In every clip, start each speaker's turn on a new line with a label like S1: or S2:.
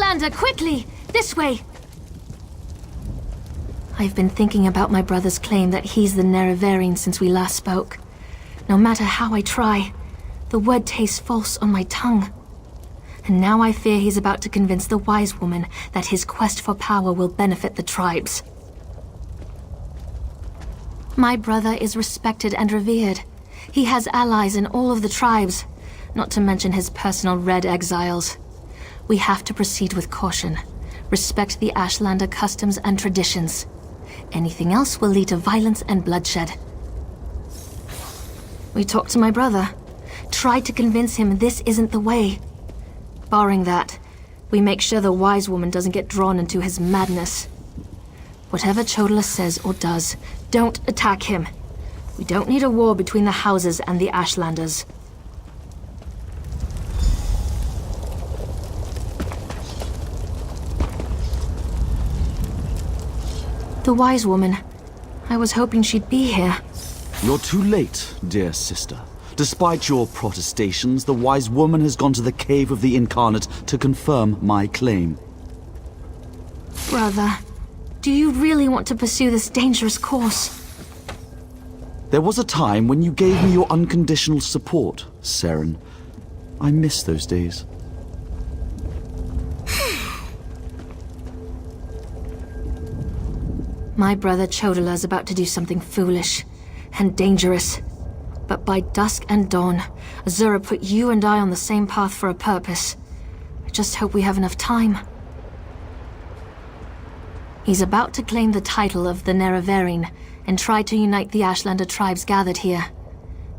S1: Ashlander, quickly! This way! I've been thinking about my brother's claim that he's the Nerevarine since we last spoke. No matter how I try, the word tastes false on my tongue. And now I fear he's about to convince the wise woman that his quest for power will benefit the tribes. My brother is respected and revered. He has allies in all of the tribes, not to mention his personal Red Exiles. We have to proceed with caution, respect the Ashlander customs and traditions. Anything else will lead to violence and bloodshed. We talked to my brother, tried to convince him this isn't the way. Barring that, we make sure the wise woman doesn't get drawn into his madness. Whatever Chodala says or does, don't attack him. We don't need a war between the houses and the Ashlanders. The wise woman. I was hoping she'd be here.
S2: You're too late, dear sister. Despite your protestations, the wise woman has gone to the cave of the incarnate to confirm my claim.
S1: Brother, do you really want to pursue this dangerous course?
S2: There was a time when you gave me your unconditional support, Seren. I miss those days.
S1: My brother Chodala is about to do something foolish and dangerous. But by dusk and dawn, Azura put you and I on the same path for a purpose. I just hope we have enough time. He's about to claim the title of the Nerevarine and try to unite the Ashlander tribes gathered here.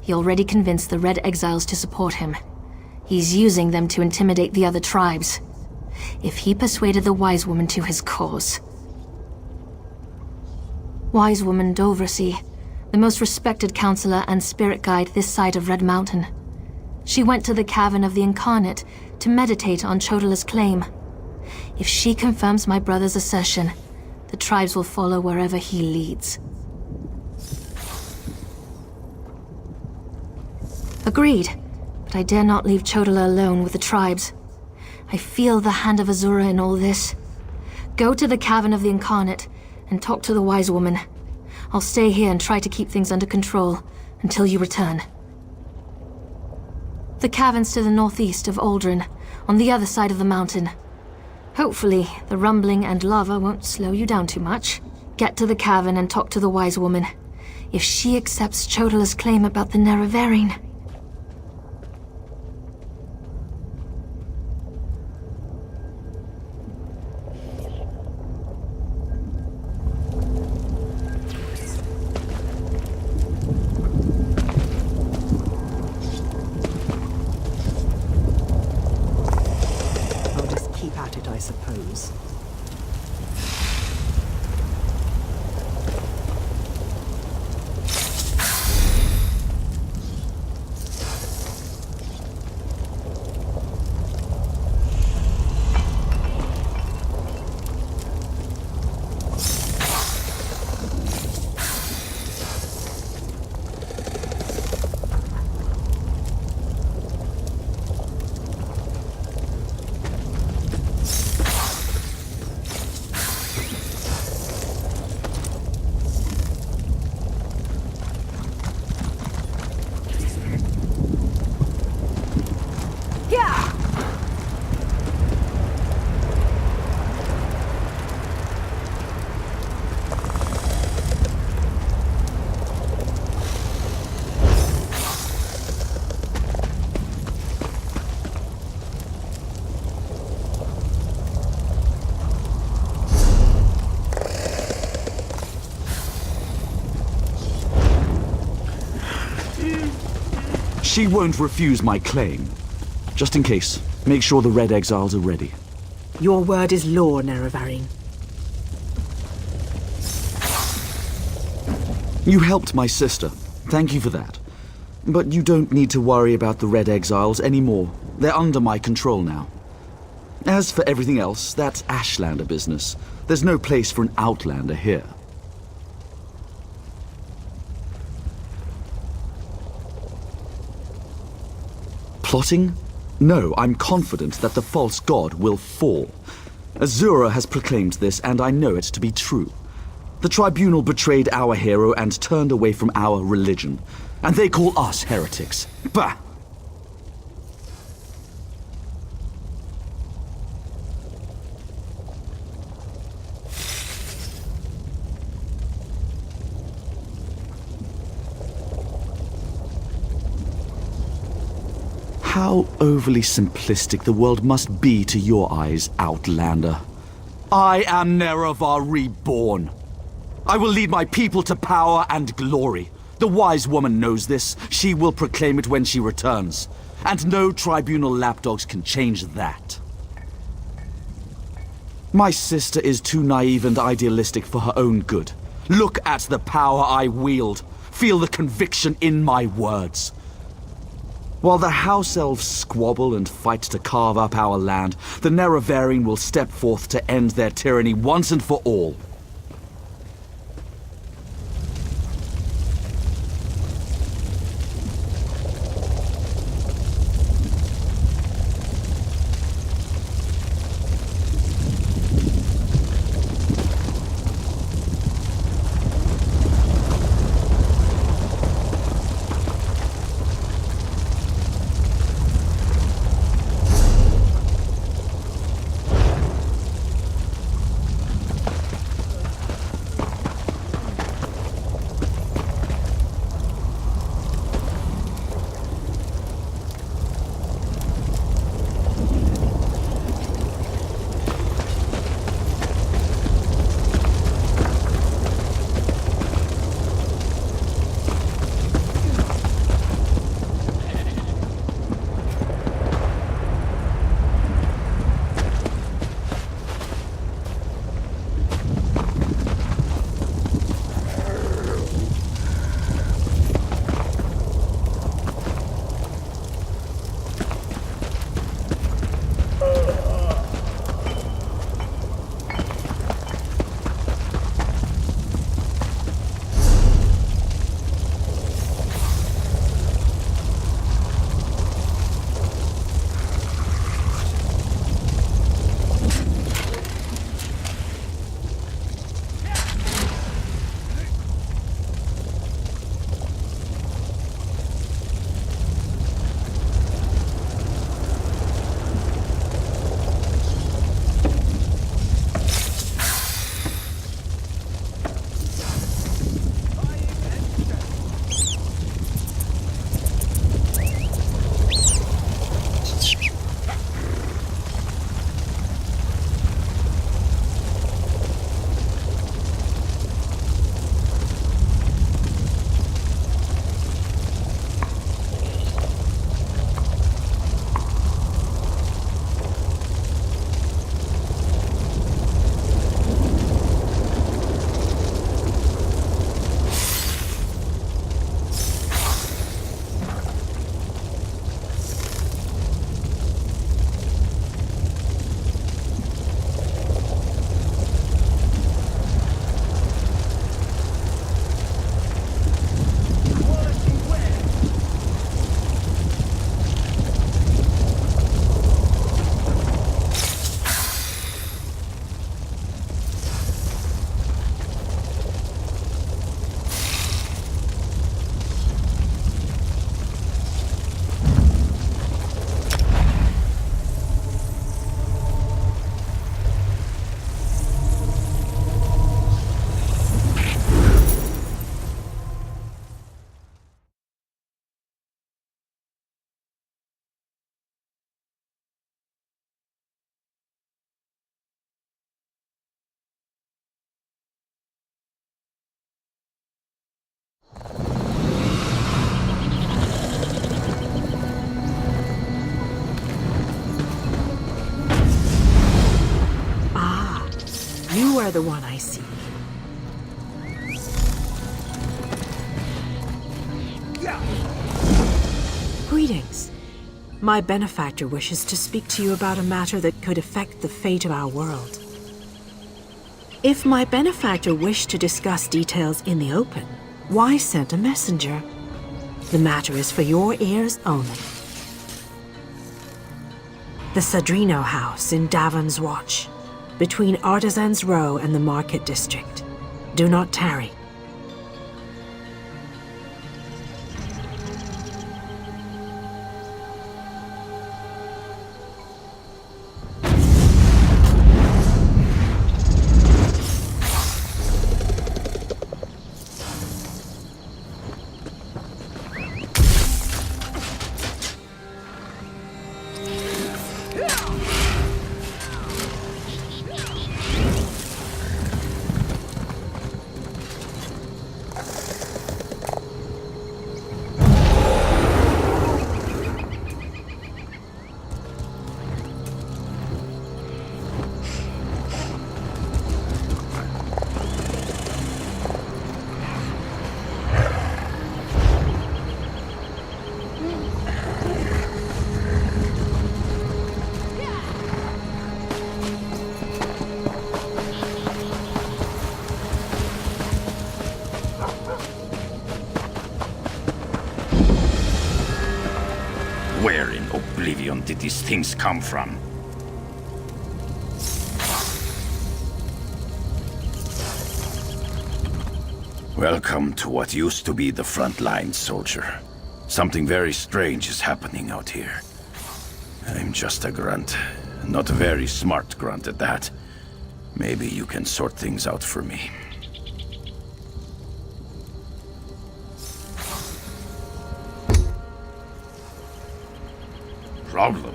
S1: He already convinced the Red Exiles to support him. He's using them to intimidate the other tribes. If he persuaded the Wise Woman to his cause. Wise Woman Dovrasi, the most respected counselor and spirit guide this side of Red Mountain. She went to the Cavern of the Incarnate to meditate on Chodala's claim. If she confirms my brother's assertion, the tribes will follow wherever he leads. Agreed, but I dare not leave Chodala alone with the tribes. I feel the hand of Azura in all this. Go to the Cavern of the Incarnate and talk to the Wise Woman. I'll stay here and try to keep things under control until you return. The cavern's to the northeast of Aldrin, on the other side of the mountain. Hopefully, the rumbling and lava won't slow you down too much. Get to the cavern and talk to the Wise Woman. If she accepts Chodala's claim about the Nerevarine...
S3: I suppose.
S2: She won't refuse my claim. Just in case, make sure the Red Exiles are ready.
S3: Your word is law, Nerevarine.
S2: You helped my sister. Thank you for that. But you don't need to worry about the Red Exiles anymore. They're under my control now. As for everything else, that's Ashlander business. There's no place for an Outlander here. Plotting? No, I'm confident that the false god will fall. Azura has proclaimed this, and I know it to be true. The Tribunal betrayed our hero and turned away from our religion. And they call us heretics. Bah! How overly simplistic the world must be to your eyes, Outlander. I am Nerevar reborn. I will lead my people to power and glory. The wise woman knows this. She will proclaim it when she returns. And no tribunal lapdogs can change that. My sister is too naive and idealistic for her own good. Look at the power I wield. Feel the conviction in my words. While the House Elves squabble and fight to carve up our land, the Nerevarine will step forth to end their tyranny once and for all.
S3: You are the one I see. Greetings. My benefactor wishes to speak to you about a matter that could affect the fate of our world. If my benefactor wished to discuss details in the open, why send a messenger? The matter is for your ears only. The Sadrino house in Davon's Watch. between Artisans Row and the Market District. Do not tarry.
S4: Where in Oblivion did these things come from? Welcome to what used to be the front line, soldier. Something very strange is happening out here. I'm just a grunt. Not a very smart grunt at that. Maybe you can sort things out for me. Problem?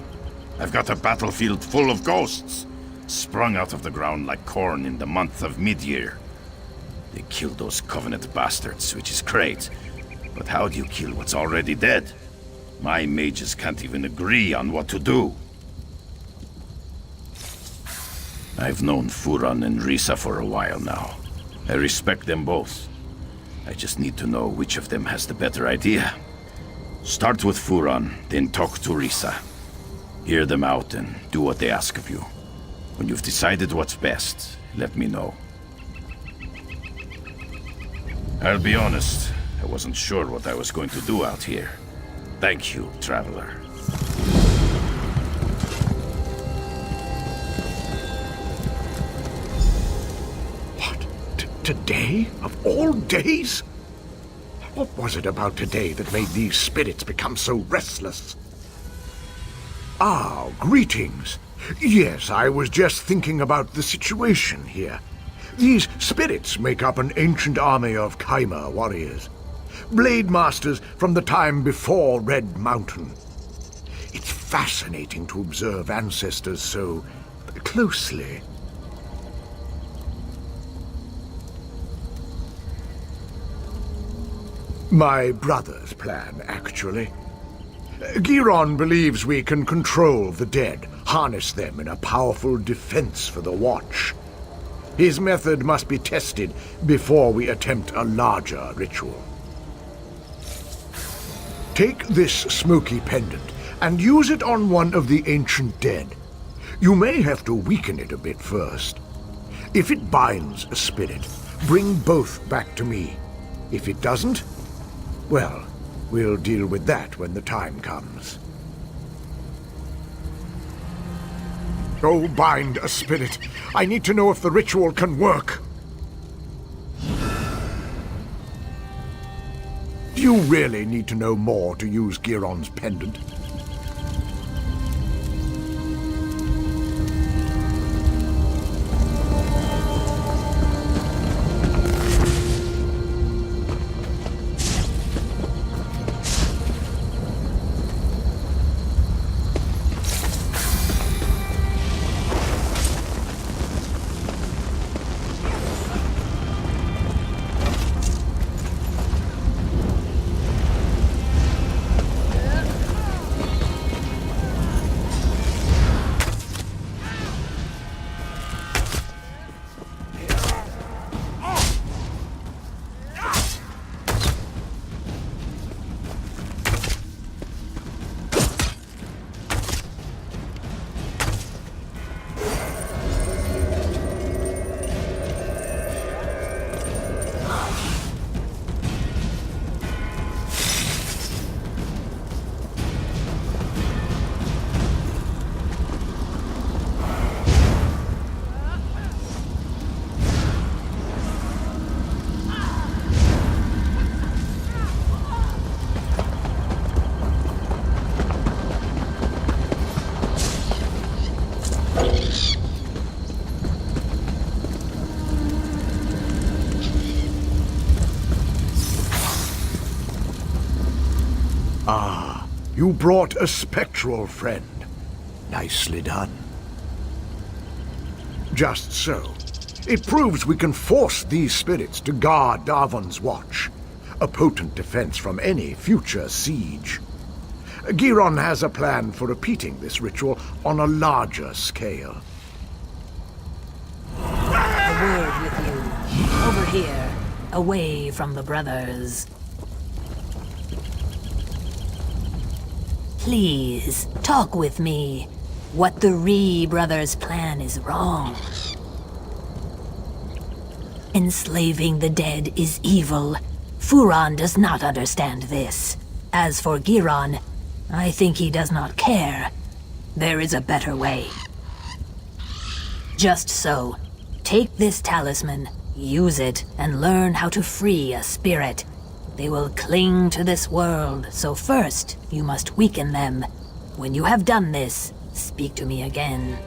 S4: I've got a battlefield full of ghosts, sprung out of the ground like corn in the month of mid-year. They killed those Covenant bastards, which is great. But how do you kill what's already dead? My mages can't even agree on what to do. I've known Furan and Risa for a while now. I respect them both. I just need to know which of them has the better idea. Start with Furan, then talk to Risa. Hear them out and do what they ask of you. When you've decided what's best, let me know. I'll be honest, I wasn't sure what I was going to do out here. Thank you, Traveler.
S5: What? Today? Of all days? What was it about today that made these spirits become so restless? Ah, greetings. Yes, I was just thinking about the situation here. These spirits make up an ancient army of Kaimer warriors. Blade masters from the time before Red Mountain. It's fascinating to observe ancestors so closely. My brother's plan, actually. Giron believes we can control the dead, harness them in a powerful defense for the Watch. His method must be tested before we attempt a larger ritual. Take this smoky pendant and use it on one of the ancient dead. You may have to weaken it a bit first. If it binds a spirit, bring both back to me. If it doesn't, well, we'll deal with that when the time comes. Go bind a spirit. I need to know if the ritual can work. Do you really need to know more to use Giron's pendant? You brought a spectral friend. Nicely done. Just so. It proves we can force these spirits to guard Darvon's watch, a potent defense from any future siege. Giron has a plan for repeating this ritual on a larger scale.
S6: A word with you. Over here, away from the brothers. Please, talk with me. What the Ree brothers' plan is wrong. Enslaving the dead is evil. Furon does not understand this. As for Giron, I think he does not care. There is a better way. Just so. Take this talisman, use it, and learn how to free a spirit. They will cling to this world, so first, you must weaken them. When you have done this, speak to me again.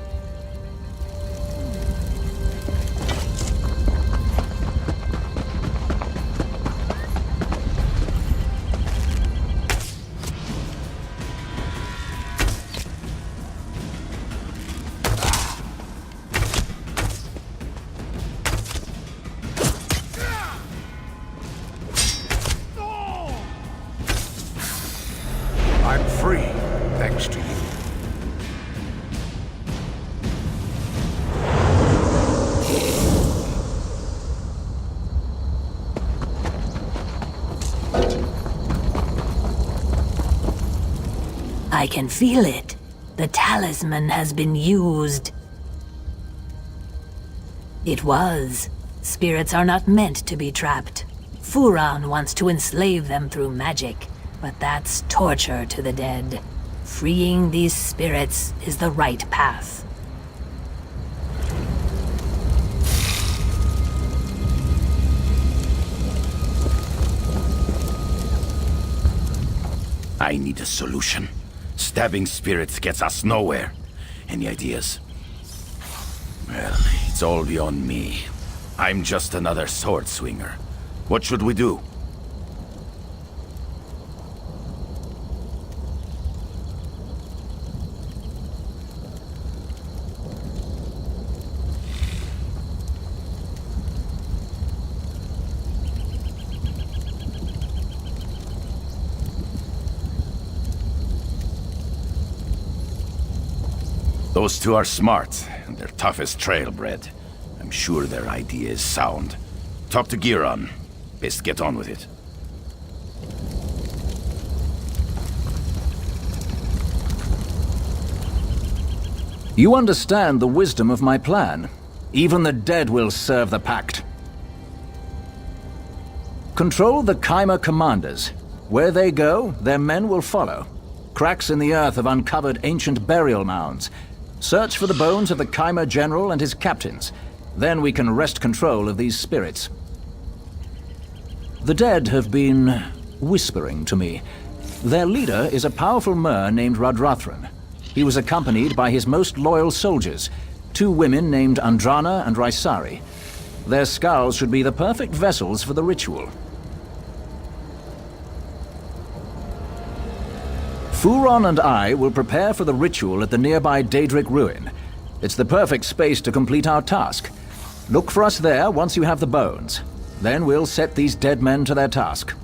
S5: I'm free, thanks to you.
S6: I can feel it. The talisman has been used. It was. Spirits are not meant to be trapped. Furon wants to enslave them through magic, but that's torture to the dead. Freeing these spirits is the right path.
S4: I need a solution. Stabbing spirits gets us nowhere. Any ideas? Well, it's all beyond me. I'm just another sword swinger. What should we do? Those two are smart, and they're tough as trailbred. I'm sure their idea is sound. Talk to Giron. Best get on with it.
S7: You understand the wisdom of my plan. Even the dead will serve the pact. Control the Kaima commanders. Where they go, their men will follow. Cracks in the earth have uncovered ancient burial mounds. Search for the bones of the Kaima general and his captains. Then we can wrest control of these spirits. The dead have been whispering to me. Their leader is a powerful Mer named Radrathran. He was accompanied by his most loyal soldiers, two women named Andrana and Raisari. Their skulls should be the perfect vessels for the ritual. Furon and I will prepare for the ritual at the nearby Daedric ruin. It's the perfect space to complete our task. Look for us there once you have the bones. Then we'll set these dead men to their task.